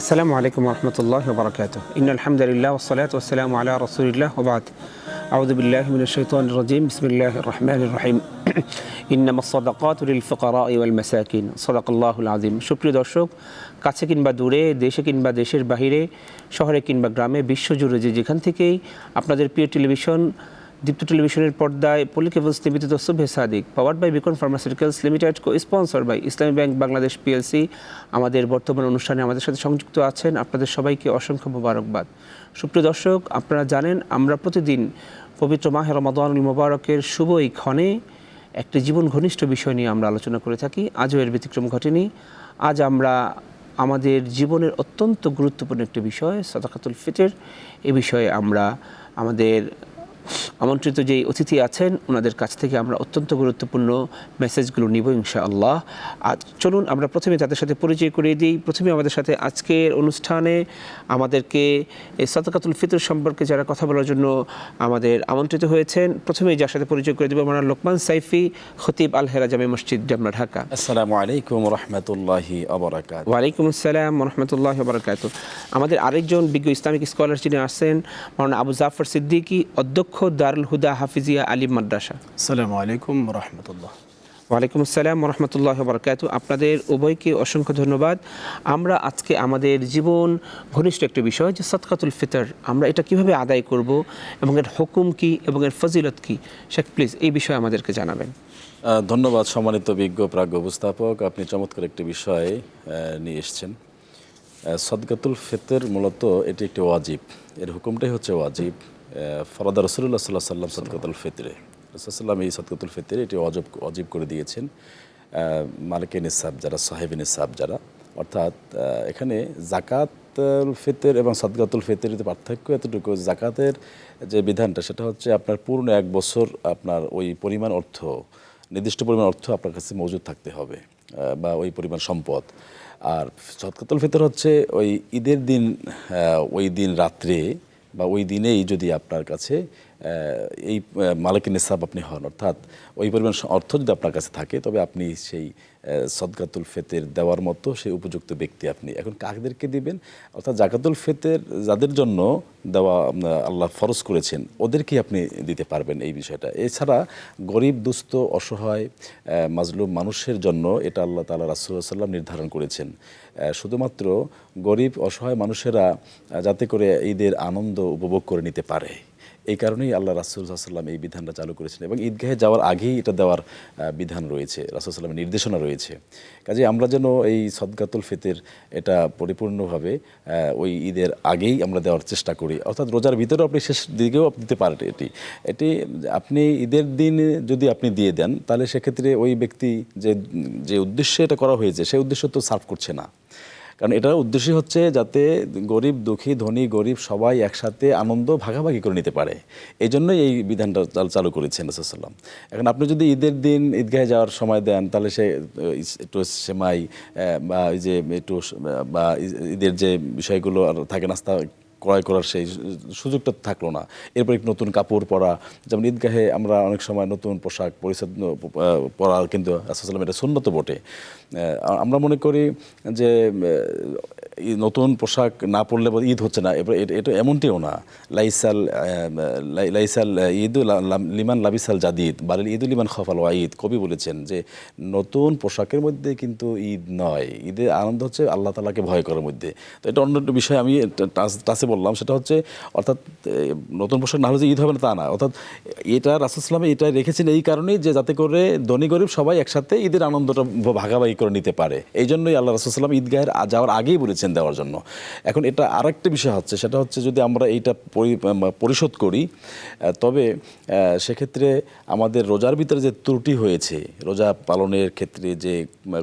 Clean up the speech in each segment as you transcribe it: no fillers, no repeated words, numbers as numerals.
আসসালামু আলাইকুম ওরহমতুল্লাহি ওয়া বারাকাতুহু। ইন্নাল হামদুলিল্লাহ ওয়াসসালাতু ওয়াসসালামু আলা রাসূলিল্লাহ ওয়া বা'দ। আউযু বিল্লাহি মিনাশ শাইতানির রাজীম। বিসমিল্লাহির রহমানির রহিম। ইন্নামাস সাদাকাতু লিল ফুকারাই ওয়াল মাসাকিন। সাদাকাল্লাহুল আযীম। সুপ্রিয় দর্শক, কাছে কিংবা দূরে, দেশে কিংবা দেশের বাহিরে, শহরে কিংবা গ্রামে, বিশ্বজুড়ে যেখান থেকেই আপনাদের প্রিয় টেলিভিশন দীপ্ত টেলিভিশনের পর্দায় পলি কেবলস নিবেদিত Subhe Sadiq, powered by Beacon Pharmaceuticals Limited, co sponsor by Islami Bank Bangladesh PLC, আমাদের বর্তমান অনুষ্ঠানে আমাদের সাথে সংযুক্ত আছেন। আপনাদের সবাইকে অসংখ্য মোবারকবাদ। সুপ্রিয় দর্শক, আপনারা জানেন আমরা প্রতিদিন পবিত্র মাহে রমাদানুল মুবারকের শুভ এই ক্ষণে একটি জীবন ঘনিষ্ঠ বিষয় নিয়ে আমরা আলোচনা করে থাকি। আজও এর ব্যতিক্রম ঘটেনি। আজ আমরা আমাদের জীবনের অত্যন্ত গুরুত্বপূর্ণ একটি বিষয় সাদাকাতুল ফিতর, এ বিষয়ে আমরা আমাদের আমন্ত্রিত যেই অতিথি আছেন ওনাদের কাছ থেকে আমরা অত্যন্ত গুরুত্বপূর্ণ মেসেজগুলো নিব ইনশাআল্লাহ। আজ চলুন আমরা প্রথমে তাদের সাথে পরিচয় করিয়ে দিই। প্রথমে আমাদের সাথে আজকের অনুষ্ঠানে আমাদেরকে এই সাদাকাতুল ফিতর সম্পর্কে যারা কথা বলার জন্য আমাদের আমন্ত্রিত হয়েছেন, প্রথমেই যার সাথে পরিচয় করে দেব মাওলানা লোকমান সাইফি, খতিব আল হেরা জামে মসজিদ, জামনা, ঢাকা। আসসালামু আলাইকুম ওয়া রাহমাতুল্লাহি ওয়া বারাকাতুহু। ওয়া আলাইকুম আসসালাম ওয়া রাহমাতুল্লাহি ওয়া বারাকাতুহু। আমাদের আরেকজন বিজ্ঞ ইসলামিক স্কলার যিনি আসছেন, মাওলানা আবু জাফর সিদ্দিকী, অধ্যক্ষ দারুল হুদা হাফিজিয়া আলিম মাদ্রাসা। আসসালামু আলাইকুম ওয়া রাহমাতুল্লাহ। ওয়ালাইকুম আসসালাম ওয়া রাহমাতুল্লাহি ওয়া বারাকাতুহু। আপনাদের উভয়কে অসংখ্য ধন্যবাদ। আমরা আজকে আমাদের জীবন ঘনিষ্ঠ একটা বিষয় যে সাদকাতুল ফিতর, আমরা এটা কিভাবে আদায় করব এবং এর হুকুম কি এবং এর ফজিলত কি, শেখ প্লিজ এই বিষয়ে আমাদেরকে জানাবেন। ধন্যবাদ সম্মানিত বিজ্ঞ প্রাজ্ঞ উপস্থাপক, আপনি চমৎকার একটি বিষয় নিয়ে এসেছেন। সাদকাতুল ফিতর মূলত এটি একটি ওয়াজিব, এর হুকুমটাই হচ্ছে ওয়াজিব। ফরদা রাসূলুল্লাহ সাল্লাল্লাহু আলাইহি ওয়াসাল্লাম সাদকাতুল ফিতরে, রাসূলুল্লাহ এই সাদকাতুল ফিতরে এটি ওয়াজিব করে দিয়েছেন মালিকে নিসাব যারা, সাহেবে নিসাব যারা, অর্থাৎ এখানে জাকাতুল ফিতর এবং সাদকাতুল ফিতরের পার্থক্য এতটুকু, জাকাতের যে বিধানটা সেটা হচ্ছে আপনার পূর্ণ এক বছর আপনার ওই পরিমাণ অর্থ, নির্দিষ্ট পরিমাণ অর্থ আপনার কাছে মজুদ থাকতে হবে বা ওই পরিমাণ সম্পদ। আর সাদকাতুল ফিতর হচ্ছে ওই ঈদের দিন, ওই দিন রাত্রে বা ওই দিনেই যদি আপনার কাছে এই মালিকের নিসাব আপনি হন, অর্থাৎ ওই পরিমাণ অর্থ যদি আপনার কাছে থাকে, তবে আপনি সেই সাদকাতুল ফিতর দেওয়ার মতো সেই উপযুক্ত ব্যক্তি আপনি। এখন কাদেরকে দিবেন, অর্থাৎ জাকাতুল ফিতর যাদের জন্য দেওয়া আল্লাহ ফরজ করেছেন ওদেরকেই আপনি দিতে পারবেন এই বিষয়টা। এছাড়া গরিব দুস্থ অসহায় মাজলুম মানুষের জন্য এটা আল্লাহ তাআলা রাসূলুল্লাহ সাল্লাল্লাহু আলাইহি ওয়াসাল্লাম নির্ধারণ করেছেন। শুধুমাত্র গরিব অসহায় মানুষেরা যাতে করে ঈদের আনন্দ উপভোগ করে নিতে পারে, এই কারণেই আল্লাহ রাসূল সাল্লাল্লাহু আলাইহি ওয়াসাল্লাম এই বিধানটা চালু করেছেন এবং ঈদগাহে যাওয়ার আগেই এটা দেওয়ার বিধান রয়েছে, রাসূল সাল্লাল্লাহু আলাইহি ওয়াসাল্লামের নির্দেশনা রয়েছে। কাজে আমরা যেন এই সাদকাতুল ফিতর এটা পরিপূর্ণভাবে ওই ঈদের আগেই আমরা দেওয়ার চেষ্টা করি, অর্থাৎ রোজার ভিতরেও আপনি শেষ দিকেও আপনি দিতে পারেন। এটি আপনি ঈদের দিন যদি আপনি দিয়ে দেন, তাহলে সেক্ষেত্রে ওই ব্যক্তি যে উদ্দেশ্যে এটা করা হয়েছে সেই উদ্দেশ্য তো সার্ভ করছে না। কারণ এটার উদ্দেশ্য হচ্ছে যাতে গরিব দুঃখী ধনী গরিব সবাই একসাথে আনন্দ ভাগাভাগি করে নিতে পারে, এই জন্যই এই বিধানটা চালু করেছেন রাসূলুল্লাহ সাল্লাল্লাহু আলাইহি ওয়াসাল্লাম। এখন আপনি যদি ঈদের দিন ঈদগাহে যাওয়ার সময় দেন, তাহলে সে একটু সেমাই বা এই যে একটু বা ঈদের যে বিষয়গুলো আর থাকে, নাস্তা ক্রয় করার সেই সুযোগটা থাকলো না। এরপর একটু নতুন কাপড় পরা, যেমন ঈদগাহে আমরা অনেক সময় নতুন পোশাক পরিচ্ছদ পরা, কিন্তু রাসূলুল্লাহ সাল্লাল্লাহু আলাইহি ওয়াসাল্লাম এটা সুন্নত বটে। আমরা মনে করি যে নতুন পোশাক না পরলে ঈদ হচ্ছে না, এবার এটা এমনটিও না। লাইসাল ঈদু লিমান লাবিসাল জাদিদ বালিল ঈদু লিমান খাফাল ওয়াঈদ, কবি বলেছেন যে নতুন পোশাকের মধ্যে কিন্তু ঈদ নয়, ঈদের আনন্দ হচ্ছে আল্লাহ তাআলাকে ভয় করার মধ্যে। তো এটা অন্য একটা বিষয় আমি টাচে বললাম, সেটা হচ্ছে অর্থাৎ নতুন পোশাক না হলে যে ঈদ হবে না তা না, অর্থাৎ এটা রাসূলুল্লাহ সাল্লাল্লাহু আলাইহি ওয়াসাল্লাম এটা রেখেছেন এই কারণেই যে যাতে করে ধনী গরিব সবাই একসাথে ঈদের আনন্দটা ভাগাভাগি করে নিতে পারে, এই জন্যই আল্লাহ রাসূল সাল্লাল্লাহু আলাইহি ওয়াসাল্লাম ঈদগাহের যাওয়ার আগেই বলেছেন দেওয়ার জন্য। এখন এটা আরেকটা বিষয় হচ্ছে, সেটা হচ্ছে যদি আমরা এইটা পরিশোধ করি, তবে সেক্ষেত্রে আমাদের রোজার ভিতরে যে ত্রুটি হয়েছে, রোজা পালনের ক্ষেত্রে যে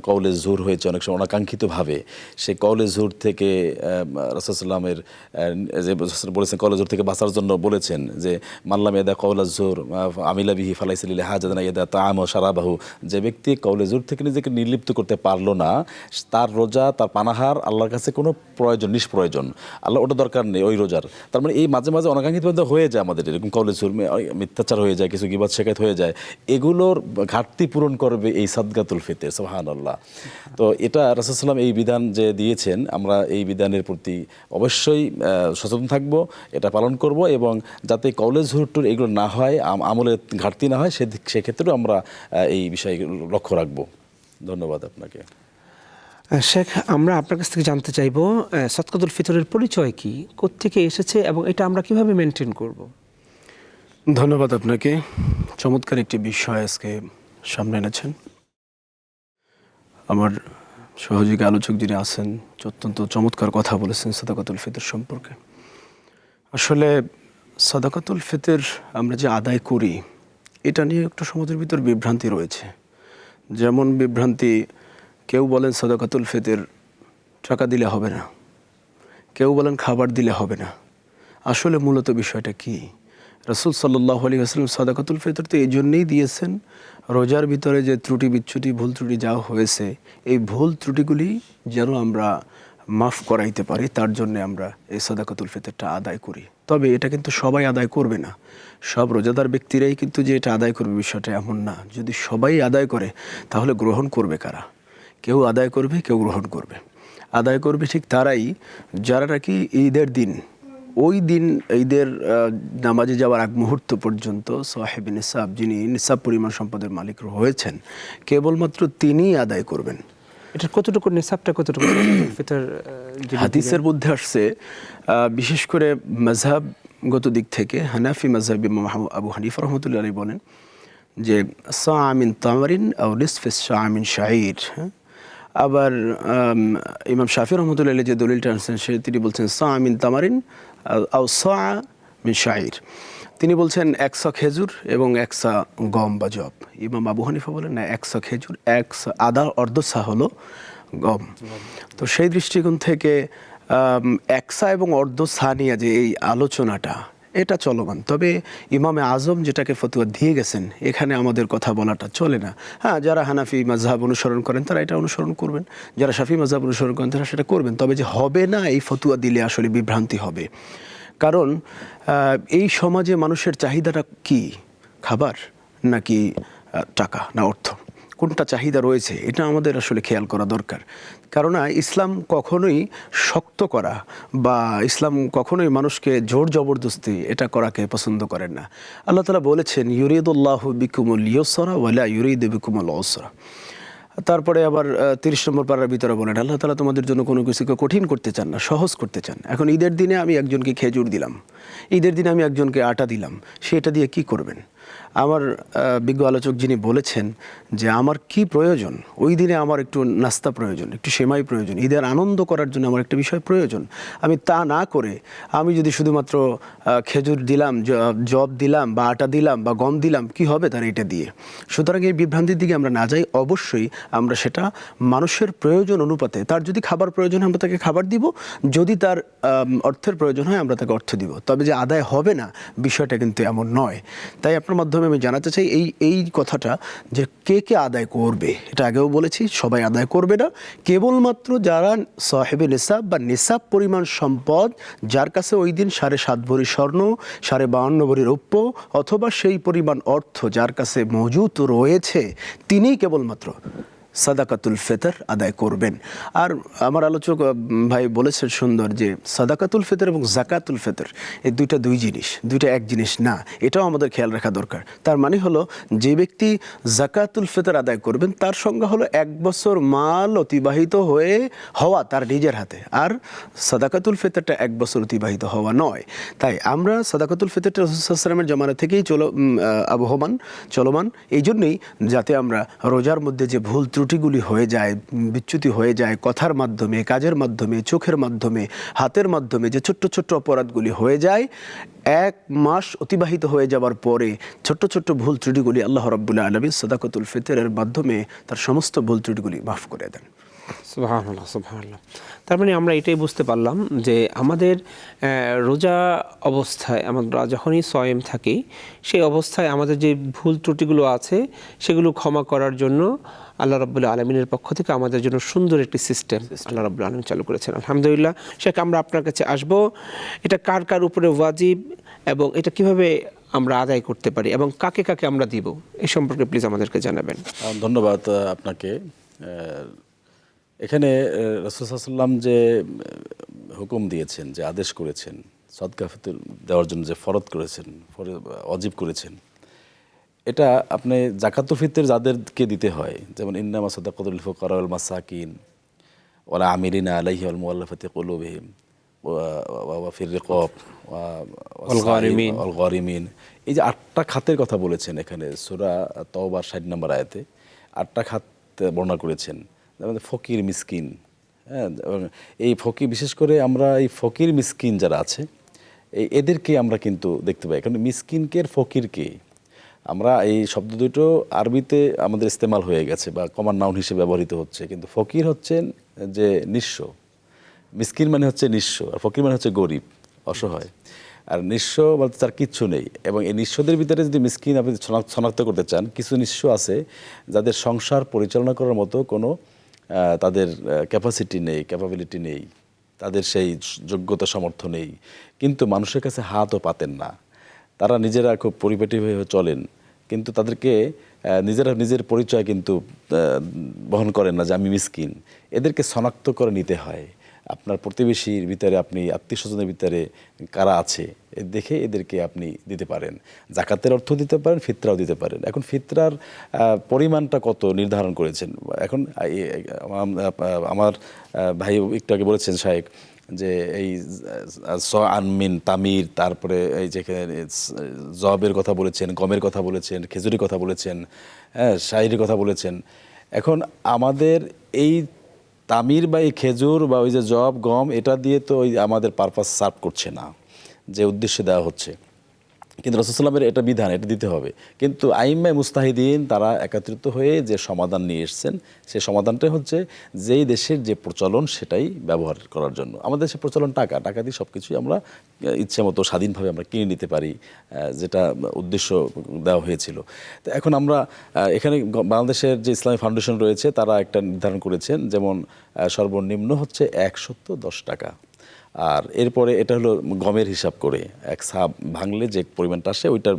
কওলে জুর হয়েছে অনেক সময় অনাকাঙ্ক্ষিতভাবে, সেই কওলে জুর থেকে রাসূল সাল্লাল্লাহু আলাইহি ওয়াসাল্লামের যে বলেছেন কলেজোর থেকে বাঁচার জন্য বলেছেন যে মাল্লাম এদা কওলাজুর আমিলা বিহি ফালাইসালিল হাজাদানা এদা তাআম ওয়া শারাবাহু, যে ব্যক্তি কওলাজুর থেকে নিজেকে নির্লিপ্ত করতে পারলো না, তার রোজা, তার পানাহার আল্লাহর কাছে কোনো প্রয়োজন, নিষ্প্রয়োজন, আল্লাহ ওটা দরকার নেই ওই রোজার। তার মানে এই মাঝে মাঝে অনাকাঙ্ক্ষিত হয়ে যায় আমাদের এরকম কওলাজুর, মিথ্যাচার হয়ে যায়, কিছু গীবত শেখায়ত হয়ে যায়, এগুলোর ঘাটতি পূরণ করবে এই সাদগাতুল ফিতর। সুবহানাল্লাহ। তো এটা রাসূল সাল্লাল্লাহু আলাইহি ওয়াসাল্লাম এই বিধান যে দিয়েছেন, আমরা এই বিধানের প্রতি অবশ্যই সচেতন থাকব, এটা পালন করব, এবং যাতে কওলেজ হুট্টুর এগুলো না হয়, আমলের ঘাটতি না হয়, সেক্ষেত্রেও আমরা এই বিষয়ে লক্ষ্য রাখব। ধন্যবাদ আপনাকে। শেখ, আমরা আপনার কাছ থেকে জানতে চাইব সাদকাতুল ফিতরের পরিচয় কি, কোত্থেকে এসেছে এবং এটা আমরা কিভাবে মেনটেন করব? ধন্যবাদ আপনাকে। চমৎকার একটি বিষয় আজকে সামনে এনেছেন। আমার সহযোগী আলোচক যিনি আছেন অত্যন্ত চমৎকার কথা বলেছেন সাদাকাতুল ফিতর সম্পর্কে। আসলে সাদাকাতুল ফিতর আমরা যে আদায় করি, এটা নিয়ে একটু সমাজের ভিতর বিভ্রান্তি রয়েছে। যেমন বিভ্রান্তি, কেউ বলেন সাদাকাতুল ফিতর টাকা দিলে হবে না, কেউ বলেন খাবার দিলে হবে না। আসলে মূলত বিষয়টা কি? রাসূল সাল্লাল্লাহু আলাইহি ওয়াসাল্লাম সাদাকাতুল ফিতর তো এই জন্যই দিয়েছেন, রোজার ভিতরে যে ত্রুটি বিচ্যুতি, ভুল ত্রুটি যা হয়েছে, এই ভুল ত্রুটিগুলি যেন আমরা মাফ করাইতে পারি, তার জন্য আমরা এই সাদাকাতুল ফিতরটা আদায় করি। তবে এটা কিন্তু সবাই আদায় করবে না, সব রোজাদার ব্যক্তিরাই কিন্তু যে এটা আদায় করবে বিষয়টা এমন না। যদি সবাই আদায় করে তাহলে গ্রহণ করবে কারা? কেউ আদায় করবে, কেউ গ্রহণ করবে। আদায় করবে ঠিক তারাই যারা নাকি ঈদের দিন, ওই দিন ঈদের নামাজে যাওয়ার আগ মুহূর্ত পর্যন্ত সাহেব নিসাব, যিনি নিসাব পরিমাণ সম্পদের মালিক হয়েছেন, কেবলমাত্র তিনিই আদায় করবেন। এটা কতটুকু নিসাবটা কতটুকু ফিতর? হাদিসের মধ্যে আসছে, বিশেষ করে মাযহাবগত দিক থেকে হানাফি মাযহাব ইমাম আবু হানিফা রাহমাতুল্লাহি আলাইহি বলেন যে সা মিন তামারিন আও নিসফি সা মিন শাঈর। আবার ইমাম শাফি রহমতুল্লাহ যে দলিলটা আনছেন তিনি বলছেন সা মিন তামারিন আও সা মিন শাঈর। তিনি বলছেন 100 খেজুর এবং 100 গম বা জব। ইমাম আবু হানিফা বলেন না, 100 খেজুর, 100 আদা, অর্ধ সা হলো গম। তো সেই দৃষ্টিকোণ থেকে 100 এবং অর্ধ সা নিয়ে যে এই আলোচনাটা, এটা চলমান। তবে ইমামে আজম যেটাকে ফতোয়া দিয়ে গেছেন, এখানে আমাদের কথা বলাটা চলে না। হ্যাঁ, যারা হানাফি মাযহাব অনুসরণ করেন তারা এটা অনুসরণ করবেন, যারা শাফি মাযহাব অনুসরণ করেন তারা সেটা করবেন। তবে যে হবে না এই ফতোয়া দিলে আসলে বিভ্রান্তি হবে। কারণ এই সমাজে মানুষের চাহিদাটা কি? খাবার নাকি টাকা না অর্থ? কোনটা চাহিদা রয়েছে এটা আমাদের আসলে খেয়াল করা দরকার। কারণ ইসলাম কখনোই শক্ত করা বা ইসলাম কখনোই মানুষকে জোর জবরদস্তি এটা করাকে পছন্দ করেন না। আল্লাহ তাআলা বলেছেন ইউরিদুল্লাহু বিকুমুল ইউসরা ওয়ালা ইউরিদু বিকুমুল উসরা। তারপরে আবার 30 নম্বর পারার ভিতরে বলেন আল্লাহ তাআলা তোমাদের জন্য কোনো কিছুকে কঠিন করতে চান না, সহজ করতে চান। এখন ঈদের দিনে আমি একজনকে খেজুর দিলাম, ঈদের দিনে আমি একজনকে আটা দিলাম, সেটা দিয়ে কি করবেন? আমার বিজ্ঞ আলোচক যিনি বলেছেন যে আমার কি প্রয়োজন, ওই দিনে আমার একটু নাস্তা প্রয়োজন, একটু সেমাই প্রয়োজন, ঈদের আনন্দ করার জন্য আমার একটা বিষয় প্রয়োজন। আমি তা না করে আমি যদি শুধুমাত্র খেজুর দিলাম, জব দিলাম বা আটা দিলাম বা গম দিলাম, কি হবে তার এটা দিয়ে? সুতরাং এই বিভ্রান্তির দিকে আমরা না যাই। অবশ্যই আমরা সেটা মানুষের প্রয়োজন অনুপাতে, তার যদি খাবার প্রয়োজন হয় আমরা তাকে খাবার দিব, যদি তার অর্থের প্রয়োজন হয় আমরা তাকে অর্থ দিব। তবে যে আদায় হবে না বিষয়টা কিন্তু এমন নয়। তাই আপনার মাধ্যমে আমি জানাতে চাই এই কথাটা যে কে কে আদায় করবে, এটা আগেও বলেছি, সবাই আদায় করবে না। কেবলমাত্র যারা সাহেবে নিসাব বা নিসাব পরিমাণ সম্পদ, যার কাছে ওই দিন 7.5 ভরি স্বর্ণ, 52 ভরি রৌপ্য অথবা সেই পরিমাণ অর্থ যার কাছে মজুদ রয়েছে, তিনিই কেবলমাত্র সাদাকাতুল ফিতর আদায় করবেন। আর আমার আলোচক ভাই বলেছেন সুন্দর যে সাদাকাতুল ফিতর এবং যাকাতুল ফিতর এই দুই জিনিস, দুইটা এক জিনিস না, এটাও আমাদের খেয়াল রাখা দরকার। তার মানে হলো যে ব্যক্তি যাকাতুল ফিতর আদায় করবেন তার সংজ্ঞা হলো 1 বছর মাল অতিবাহিত হওয়া তার নিজের হাতে, আর সাদাকাতুল ফিতরটা 1 বছর অতিবাহিত হওয়া নয়। তাই আমরা সাদাকাতুল ফিতরটা রাসূল সাল্লাল্লাহু আলাইহি ওয়াসাল্লামের জামানা থেকেই চলমান, এই জন্যই যাতে আমরা রোজার মধ্যে যে ভুল ত্রুটিগুলি হয়ে যায়, বিচ্যুতি হয়ে যায়, কথার মাধ্যমে, কাজের মাধ্যমে, চোখের মাধ্যমে, হাতের মাধ্যমে যে ছোট্ট ছোট্ট অপরাধগুলি হয়ে যায়, 1 মাস অতিবাহিত হয়ে যাওয়ার পরে ছোট্ট ছোট্ট ভুল ত্রুটিগুলি আল্লাহ রাব্বুল আলামিন সাদাকাতুল ফিতরের মাধ্যমে তার সমস্ত ভুল ত্রুটিগুলি মাফ করে দেন। সুবহানাল্লাহ, সুবহানাল্লাহ। তার মানে আমরা এটাই বুঝতে পারলাম যে আমাদের রোজা অবস্থায় আমরা যখনই সয়েম থাকি, সেই অবস্থায় আমাদের যে ভুল ত্রুটিগুলো আছে সেগুলো ক্ষমা করার জন্য আল্লাহ রাব্বুল আলামিনের পক্ষ থেকে আমাদের জন্য সুন্দর একটি সিস্টেম আল্লাহ রাব্বুল আলামিন চালু করেছেন। আলহামদুলিল্লাহ। শেখ, আমরা আপনার কাছে আসব, এটা কার কার উপরে ওয়াজিব এবং এটা কিভাবে আমরা আদায় করতে পারি এবং কাকে কাকে আমরা দিব, এই সম্পর্কে প্লিজ আমাদেরকে জানাবেন। ধন্যবাদ আপনাকে। এখানে রাসূল সাল্লাল্লাহু আলাইহি ওয়াসাল্লাম যে হুকুম দিয়েছেন, যে আদেশ করেছেন, সদকা ফিতর দেওয়ার জন্য যে ফরজ করেছেন, ওয়াজিব করেছেন, এটা আপনি যাকাতুল ফিতর যাদেরকে দিতে হয়, যেমন ইন্নামা সাদাকাতুল লিল ফুকারা ওয়াল মাসাকিন ওয়াল আমিলিনা আলাইহি ওয়াল মুআল্লাফাতি কুলুবিহিম ওয়া ফির রিকাব ওয়াল গারিমিন, এই যে 8টা খাতের কথা বলেছেন এখানে সূরা তাওবার 60 নম্বর আয়াতে 8টা খাত বর্ণনা করেছেন। যেমন ফকির মিসকিন, হ্যাঁ, এবং এই ফকির, বিশেষ করে আমরা এই ফকির মিসকিন যারা আছে এদেরকে আমরা কিন্তু দেখতে পাই। কারণ মিসকিনকে আর ফকিরকে আমরা এই শব্দ দুটো আরবিতে আমাদের ইস্তেমাল হয়ে গেছে বা কমন নাউন হিসেবে ব্যবহৃত হচ্ছে, কিন্তু ফকির হচ্ছেন যে নিঃস্ব, মিসকিন মানে হচ্ছে নিঃস্ব, আর ফকির মানে হচ্ছে গরিব, অসহায়। আর নিঃস্ব বলতে তার কিচ্ছু নেই। এবং এই নিঃস্বদের ভিতরে যদি মিসকিন আপনি শনাক্ত করতে চান, কিছু নিঃস্ব আছে যাদের সংসার পরিচালনা করার মতো কোনো তাদের ক্যাপাসিটি নেই, ক্যাপাবিলিটি নেই, তাদের সেই যোগ্যতা সামর্থ্য নেই, কিন্তু মানুষের কাছে হাতও পাতেন না, তারা নিজেরা খুব পরিপাটিভাবে চলেন, কিন্তু তাদেরকে নিজেরা নিজের পরিচয় কিন্তু বহন করেন না যে আমি মিসকিন। এদেরকে শনাক্ত করে নিতে হয়। আপনার প্রতিবেশীর ভিতরে, আপনি আত্মীয় স্বজনের ভিতরে কারা আছে দেখে এদেরকে আপনি দিতে পারেন। জাকাতের অর্থ দিতে পারেন, ফিতরাও দিতে পারেন। এখন ফিতরার পরিমাণটা কত নির্ধারণ করেছেন। এখন আমার ভাই একটু আগে বলেছেন শায়েখ যে এই আনমিন তামির, তারপরে এই যে জবের কথা বলেছেন, গমের কথা বলেছেন, খেজুরির কথা বলেছেন, হ্যাঁ, শাইরির কথা বলেছেন। এখন আমাদের এই তামির বা এই খেজুর বা ওই যে জব গম, এটা দিয়ে তো ওই আমাদের পারপাস সার্ভ করছে না যে উদ্দেশ্যে দেওয়া হচ্ছে, কিন্তু রাসূল সাল্লাল্লাহু আলাইহি ওয়াসাল্লামের এটা বিধান, এটা দিতে হবে। কিন্তু আইম্মায়ে মুস্তাহিদিন তারা একত্রিত হয়ে যে সমাধান নিয়ে এসছেন, সেই সমাধানটাই হচ্ছে যেই দেশের যে প্রচলন সেটাই ব্যবহার করার জন্য। আমাদের দেশের প্রচলন টাকা দিয়ে সব কিছুই আমরা ইচ্ছে মতো স্বাধীনভাবে আমরা কিনে নিতে পারি, যেটা উদ্দেশ্য দেওয়া হয়েছিল। তো এখন আমরা এখানে বাংলাদেশের যে ইসলামী ফাউন্ডেশন রয়েছে তারা একটা নির্ধারণ করেছেন, যেমন সর্বনিম্ন হচ্ছে 110 টাকা, আর এরপরে এটা হলো গমের হিসাব করে এক সাব ভাঙলে যে পরিমাণটা আসে ওইটার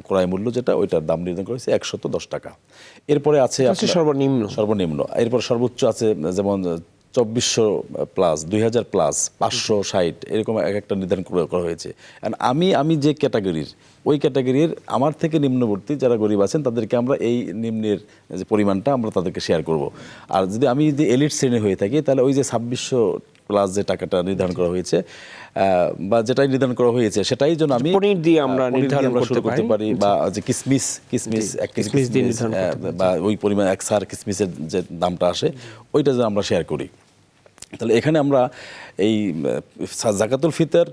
ক্রয় মূল্য যেটা, ওইটার দাম নির্ধারণ করেছে 110 টাকা। এরপরে আছে সর্বনিম্ন, এরপর সর্বোচ্চ আছে যেমন 2400 প্লাস, 2000 প্লাস, 560, এরকম এক একটা নির্ধারণ করা হয়েছে। আমি যে ক্যাটাগরির, ওই ক্যাটাগরির আমার থেকে নিম্নবর্তী যারা গরিব আছেন তাদেরকে আমরা এই নিম্নের যে পরিমাণটা আমরা তাদেরকে শেয়ার করব। আর আমি যদি এলিট শ্রেণী হয়ে থাকি তাহলে ওই যে 2600 প্লাস যে টাকাটা নির্ধারণ করা হয়েছে বা যেটাই নির্ধারণ করা হয়েছে সেটাই যেন আমি পনির দিয়ে আমরা নির্ধারণ করতে পারি, বা যে কিসমিস বা ওই পরিমাণ এক সার কিসমিসের যে দামটা আসে ওইটা যেন আমরা শেয়ার করি। তাহলে এখানে আমরা এই যাকাতুল ফিতর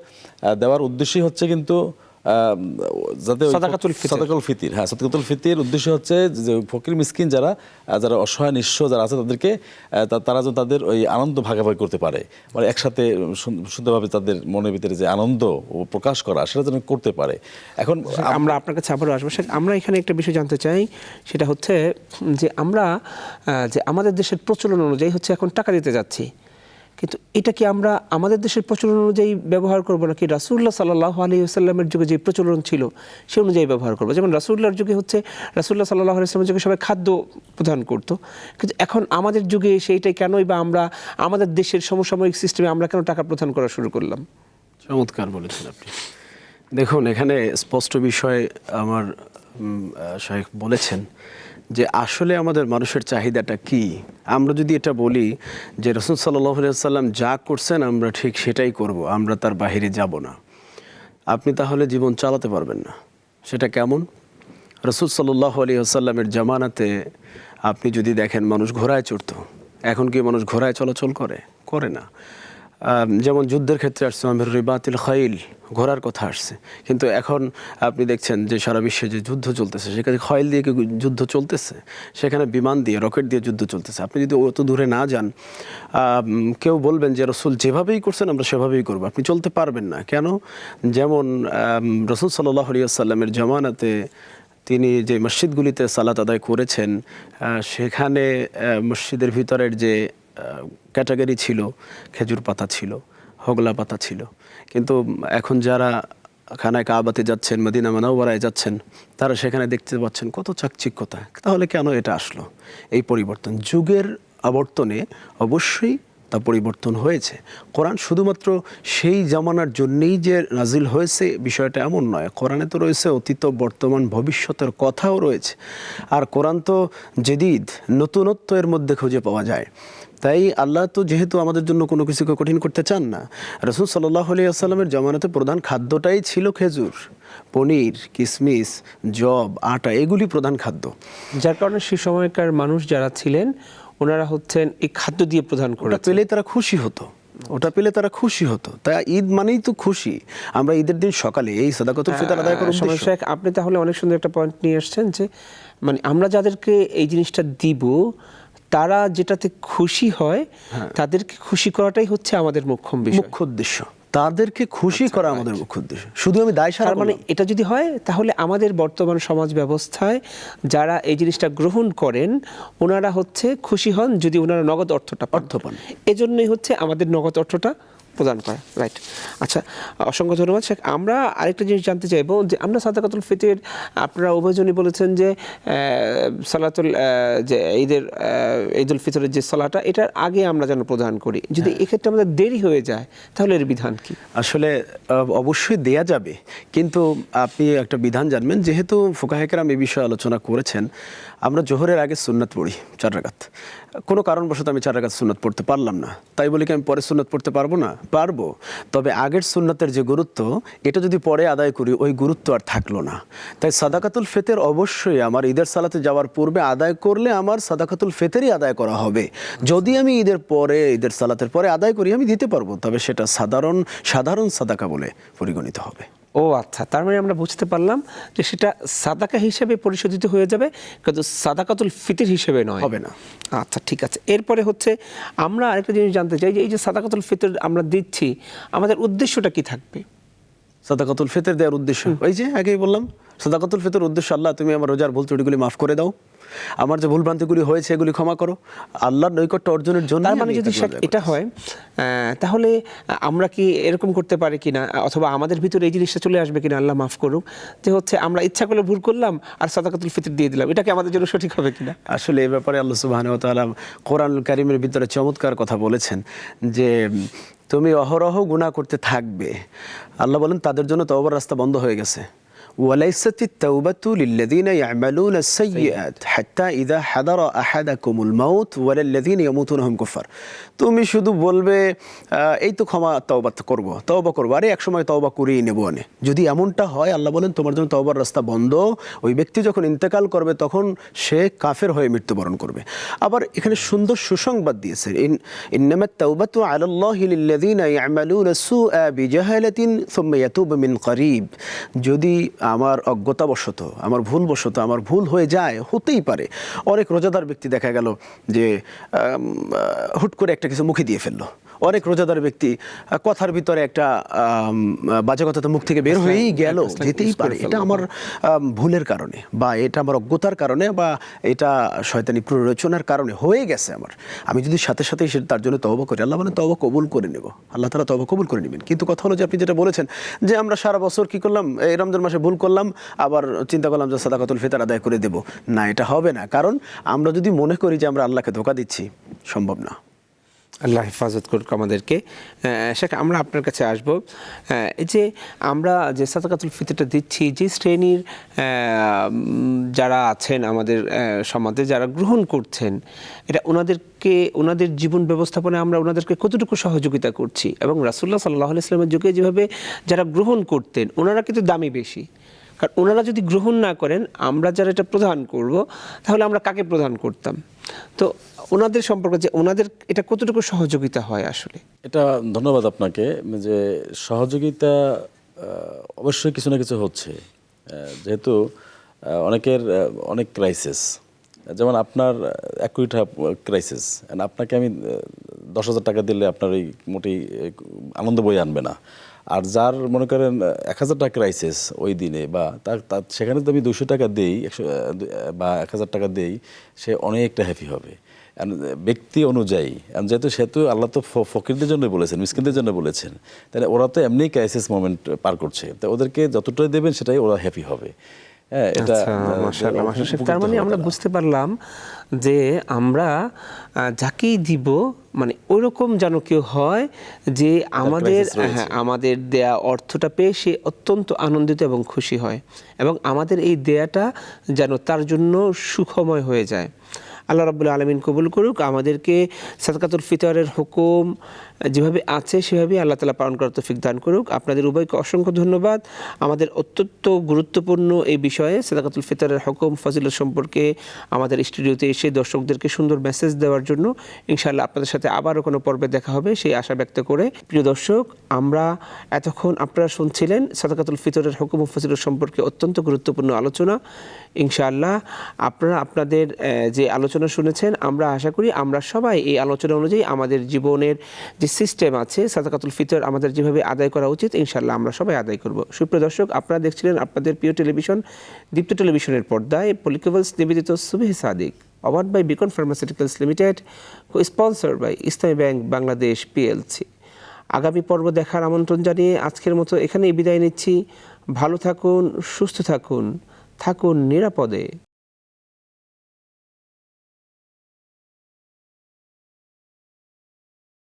দেওয়ার উদ্দেশ্যই হচ্ছে কিন্তু যাতে সাদাকাতুল ফিতর, হ্যাঁ, সাদাকাতুল ফিতর উদ্দেশ্য হচ্ছে যে ফকির মিসকিন যারা অসহায় নিঃস্ব যারা আছে তাদেরকে তারা যেন তাদের ওই আনন্দ ভাগাভাগি করতে পারে, মানে একসাথে সুন্দরভাবে তাদের মনের ভিতরে যে আনন্দ ও প্রকাশ করা সেটা যেন করতে পারে। এখন আমরা আপনার কাছে আবারও আসবো। আমরা এখানে একটা বিষয় জানতে চাই, সেটা হচ্ছে যে আমরা যে আমাদের দেশের প্রচলন অনুযায়ী হচ্ছে এখন টাকা দিতে যাচ্ছি, কিন্তু এটা কি আমরা আমাদের দেশের প্রচলন অনুযায়ী ব্যবহার করবো নাকি রাসূলুল্লাহ সাল্লাল্লাহু আলাইহি ওয়াসাল্লামের যুগে যে প্রচলন ছিল সে অনুযায়ী ব্যবহার করবো? যেমন রাসূলুল্লাহর যুগে হচ্ছে রাসূলুল্লাহ সাল্লাল্লাহু আলাইহি ওয়াসাল্লামের যুগে সবাই খাদ্য প্রদান করতো, কিন্তু এখন আমাদের যুগে সেইটাই কেনই বা আমরা আমাদের দেশের সমসাময়িক সিস্টেমে আমরা কেন টাকা প্রদান করা শুরু করলাম? চমৎকার বলেছেন আপনি। দেখুন, এখানে স্পষ্ট বিষয় আমার শাইখ বলেছেন যে আসলে আমাদের মানুষের চাহিদাটা কি। আমরা যদি এটা বলি যে রাসূল সাল্লাল্লাহু আলাইহি ওয়াসাল্লাম যা করছেন আমরা ঠিক সেটাই করব, আমরা তার বাইরে যাব না, আপনি তাহলে জীবন চালাতে পারবেন না। সেটা কেমন? রাসূল সাল্লাল্লাহু আলাইহি ওয়াসাল্লামের জামানাতে আপনি যদি দেখেন মানুষ ঘোড়ায় চড়তো, এখন কি মানুষ ঘোড়ায় চলাচল করে না। যেমন যুদ্ধের ক্ষেত্রে আসছে আমির রিবাতিল খাইল, ঘোড়ার কথা আসছে, কিন্তু এখন আপনি দেখছেন যে সারা বিশ্বে যে যুদ্ধ চলতেছে সেখানে খয়েল দিয়ে যুদ্ধ চলতেছে, সেখানে বিমান দিয়ে রকেট দিয়ে যুদ্ধ চলতেছে। আপনি যদি অত দূরে না যান, কেউ বলবেন যে রসুল যেভাবেই করছেন আমরা সেভাবেই করবো, আপনি চলতে পারবেন না। কেন? যেমন রসুল সাল্লাল্লাহু আলাইহি ওয়াসাল্লামের জামানাতে তিনি যে মসজিদগুলিতে সালাত আদায় করেছেন, সেখানে মসজিদের ভিতরের যে ক্যাটাগরি ছিল, খেজুর পাতা ছিল, হগলা পাতা ছিল। কিন্তু এখন যারা খানায় কাবাতে যাচ্ছেন, মদিনা মুনাওয়ারায় যাচ্ছেন, তারা সেখানে দেখতে পাচ্ছেন কত চাকচিক্যতা। তাহলে কেন এটা আসলো? এই পরিবর্তন, যুগের আবর্তনে অবশ্যই তা পরিবর্তন হয়েছে। কোরআন শুধুমাত্র সেই জামানার জন্যেই যে নাজিল হয়েছে বিষয়টা এমন নয়। কোরআনে তো রয়েছে অতীত, বর্তমান, ভবিষ্যতের কথাও রয়েছে। আর কোরআন তো জেদিদ, নতুনত্ব এর মধ্যে খুঁজে পাওয়া যায়। তাই আল্লাহ তো যেহেতু আমাদের জন্য কোনো কিছুকে কঠিন করতে চান না, রাসূল সাল্লাল্লাহু আলাইহি ওয়াসাল্লামের জামানাতে প্রধান খাদ্যটাই ছিল খেজুর, পনির, কিশমিশ, জব, আটা, এগুলি প্রধান খাদ্য। যার কারণে সে সময়কার মানুষ যারা ছিলেন ওনারা হচ্ছেন এই খাদ্য দিয়ে প্রধান করে পেলে তারা খুশি হতো, ওটা পেলে তারা খুশি হতো। তাই ঈদ মানেই তো খুশি। আমরা ঈদের দিন সকালে এই সাদাকাতুল ফিতর আদায় করার উদ্দেশ্য। আপনি তাহলে অনেক সুন্দর একটা পয়েন্ট নিয়ে আসছেন যে মানে আমরা যাদেরকে এই জিনিসটা দিব তারা যেটাতে খুশি হয়, তাদেরকে খুশি করাটাই হচ্ছে আমাদের মুখ্য উদ্দেশ্য। তাদেরকে খুশি করা আমাদের মুখ্য উদ্দেশ্য। শুধু আমি দায় সারা মানে এটা যদি হয় তাহলে আমাদের বর্তমান সমাজ ব্যবস্থায় যারা এই জিনিসটা গ্রহণ করেন ওনারা হচ্ছে খুশি হন যদি ওনারা নগদ অর্থ পান। এজন্যই হচ্ছে আমাদের নগদ অর্থটা প্রদান করা। রাইট। আচ্ছা, অসংখ্য ধন্যবাদ শেখ। আমরা আরেকটা জিনিস জানতে চাইবো যে আমরা সাদাকাতুল ফিতর, আপনারা উভয়জনই বলেছেন যে সালাতুল যে ঈদুল ফিতরের যে সালাটা এটার আগে আমরা যেন প্রদান করি। যদি এক্ষেত্রে আমাদের দেরি হয়ে যায় তাহলে এর বিধান কি? আসলে অবশ্যই দেয়া যাবে, কিন্তু আপনি একটা বিধান জানবেন। যেহেতু ফুকাহে কেরাম এই বিষয়ে আলোচনা করেছেন, আমরা জোহরের আগে সুন্নাত পড়ি 4 রাকাত। কোনো কারণবশত আমি 4 রাকাত সুন্নাত পড়তে পারলাম না, তাই বলি কি আমি পরে সুন্নাত পড়তে পারবো না? পারবো। তবে আগের সুন্নাতের যে গুরুত্ব, এটা যদি পরে আদায় করি ওই গুরুত্ব আর থাকলো না। তাই সাদাকাতুল ফিতর অবশ্যই আমার ঈদের সালাতে যাওয়ার পূর্বে আদায় করলে আমার সাদাকাতুল ফিতরই আদায় করা হবে। যদি আমি ঈদের সালাতের পরে আদায় করি আমি দিতে পারবো, তবে সেটা সাধারণ সাদাকা বলে পরিগণিত হবে। ও আচ্ছা, তার মানে আমরা বুঝতে পারলাম যে সেটা সাদাকা হিসেবে পরিশোধিত হয়ে যাবে, কিন্তু সাদাকাতুল ফিতর হিসেবে নয়, হবে না। আচ্ছা, ঠিক আছে। এরপরে হচ্ছে আমরা আরেকটা জিনিস জানতে চাই যে এই যে সাদাকাতুল ফিতর আমরা দিচ্ছি, আমাদের উদ্দেশ্যটা কি থাকবে? সাদাকাতুল ফিতর দেওয়ার উদ্দেশ্য ওই যে আগেই বললাম, সাদাকাতুল ফিতর উদ্দেশ্য আল্লাহ তুমি আমার রোজার ভুল ত্রুটিগুলি মাফ করে দাও, আমার যে ভুল ভ্রান্তিগুলি হয়েছে এগুলি ক্ষমা করো, আল্লাহর নৈকট্য অর্জনের জন্য। তার মানে যদি এটা হয় তাহলে আমরা কি এরকম করতে পারি কিনা, অথবা আমাদের ভিতরে এই জিনিসটা চলে আসবে কিনা, আল্লাহ মাফ করুক, যে হচ্ছে আমরা ইচ্ছা করলে ভুল করলাম আর সাদাকাতুল ফিতর দিয়ে দিলাম, এটা কি আমাদের জন্য সঠিক হবে কিনা? আসলে এই ব্যাপারে আল্লাহ সুবহানাহু ওয়া তাআলা কোরআনুল কারীমের ভিতরে চমৎকার কথা বলেছেন যে তুমি অহরহ গুনাহ করতে থাকবে। আল্লাহ বলেন তাদের জন্য তওবার রাস্তা বন্ধ হয়ে গেছে। وليست التوبة للذين يعملون السيئات حتى إذا حضر أحدكم الموت ولا الذين يموتون هم كفار। তুমি শুধু বলবে এই তো তওবা করবো, আরে একসময় তওবা করেই নেবো। যদি এমনটা হয়, আল্লাহ বলেন তোমার জন্য তওবার রাস্তা বন্ধ। ওই ব্যক্তি যখন ইন্তেকাল করবে তখন সে কাফের হয়ে মৃত্যুবরণ করবে। আবার এখানে সুন্দর সুসংবাদ দিয়েছে, ইন্নামাত তাওবাতু আলাল্লাহি লিল্লাযিনা ইয়ামালুনা সুআ বিজাহালাতিন সুম্মা ইয়াতুবু মিন করিব। যদি আমার অজ্ঞতাবশত, আমার ভুলবশত আমার ভুল হয়ে যায়, হতেই পারে। অনেক রোজাদার ব্যক্তি দেখা গেল যে হুট করে একটা কিছু মুখে দিয়ে ফেললো। অনেক রোজাদার ব্যক্তি কথার ভিতরে একটা বাজে কথা তো মুখ থেকে বের হয়েই গেল, যেতেই পারে। এটা আমার ভুলের কারণে, বা এটা আমার অজ্ঞতার কারণে, বা এটা শয়তানি প্ররোচনার কারণে হয়ে গেছে আমার। আমি যদি সাথে সাথে তার জন্য তওবা করি, আল্লাহ বলেন তওবা কবুল করে নেব, আল্লাহ তাআলা তওবা কবুল করে নেবেন। কিন্তু কথা হলো যে আপনি যেটা বলেছেন যে আমরা সারা বছর কি করলাম, এই রমজান মাসে ভুল করলাম, আবার চিন্তা করলাম যে সাদাকাতুল ফিতর আদায় করে দেব, না, এটা হবে না। কারণ আমরা যদি মনে করি যে আমরা আল্লাহকে ধোঁকা দিচ্ছি, সম্ভব না। আল্লাহ হেফাজত করুক আমাদেরকে। শেখ, আমরা আপনার কাছে আসব। এই যে আমরা যে সাদাকাতুল ফিতরটা দিচ্ছি, যে শ্রেণীর যারা আছেন আমাদের সমাজে, যারা গ্রহণ করছেন, এটা ওনাদের জীবন ব্যবস্থাপনায় আমরা ওনাদেরকে কতটুকু সহযোগিতা করছি? এবং রাসূলুল্লাহ সাল্লাল্লাহু আলাইহি ওয়াসাল্লামের যুগে যেভাবে যারা গ্রহণ করতেন, ওনারা কিন্তু দামি বেশি, কারণ ওনারা যদি গ্রহণ না করেন, আমরা যারা এটা প্রদান করব, তাহলে আমরা কাকে প্রদান করতাম? তো ওনাদের সম্পর্কে যে ওনাদের এটা কতটুকু সহযোগিতা হয় আসলে? এটা ধন্যবাদ আপনাকে, যে সহযোগিতা অবশ্যই কিছু না কিছু হচ্ছে, যেহেতু অনেকের অনেক ক্রাইসিস, যেমন আপনার 1 কোটি টাকা ক্রাইসিস, আপনাকে আমি 10,000 টাকা দিলে আপনার এই মোটেই আনন্দ বই আনবে না। আর যার মনে করেন 1,000 টাকা ক্রাইসিস ওই দিনে, বা তার সেখানে যদি আমি 200 টাকা দিই, 100 বা 1,000 টাকা দিই, সে অনেকটা হ্যাপি হবে ব্যক্তি অনুযায়ী। যেহেতু সেহেতু আল্লাহ তো ফকিরদের জন্য বলেছেন, মিসকিনদের জন্য বলেছেন, তাহলে ওরা তো এমনি ক্রাইসিস মোমেন্ট পার করছে, তো ওদেরকে যতটাই দেবেন সেটাই ওরা হ্যাপি হবে। হ্যাঁ, এটা মাশাআল্লাহ, মাশাআল্লাহ। তার মানে আমরা বুঝতে পারলাম যে আমরা যাকেই দিব, মানে ওইরকম যেন কেউ হয় যে আমাদের আমাদের দেয়া অর্থটা পেয়ে সে অত্যন্ত আনন্দিত এবং খুশি হয়, এবং আমাদের এই দেয়াটা যেন তার জন্য সুখময় হয়ে যায়। আল্লাহ রাব্বুল আলামিন কবুল করুক। আমাদেরকে সাদকাতুল ফিতরের হুকুম যেভাবে আছে সেভাবেই আল্লাহ তাআলা পালন করার তৌফিক দান করুক। আপনাদের উভয়কে অসংখ্য ধন্যবাদ। আমাদের অত্যন্ত গুরুত্বপূর্ণ এই বিষয়ে সাদকাতুল ফিতরের হুকুম ফজিলত সম্পর্কে আমাদের স্টুডিওতে এসে দর্শকদেরকে সুন্দর মেসেজ দেওয়ার জন্য ইনশাআল্লাহ আপনাদের সাথে আবারও কোনো পর্বে দেখা হবে সেই আশা ব্যক্ত করে, প্রিয় দর্শক, আমরা এতক্ষণ আপনারা শুনছিলেন সাদকাতুল ফিতরের হুকুম ও ফজিলত সম্পর্কে অত্যন্ত গুরুত্বপূর্ণ আলোচনা। ইনশাআল্লাহ আপনারা আপনাদের যে আলোচনা শুনেছেন, আমরা আশা করি আমরা সবাই এই আলোচনা অনুযায়ী আমাদের জীবনের যে সিস্টেম আছে সাদকাতুল ফিতর আমাদের যেভাবে আদায় করা উচিত, ইনশাআল্লাহ আমরা সবাই আদায় করব। সুপ্রিয় দর্শক, আপনারা দেখছিলেন আপনাদের প্রিয় টেলিভিশন দীপ্ত টেলিভিশনের পর্দায় পলিকেবলস নিবেদিত Subhi Sadiq, powered by Beacon Pharmaceuticals Limited, sponsor by Islami Bank Bangladesh PLC. আগামী পর্ব দেখার আমন্ত্রণ জানিয়ে আজকের মতো এখানেই বিদায় নিচ্ছি। ভালো থাকুন, সুস্থ থাকুন, থাকুন নিরাপদে।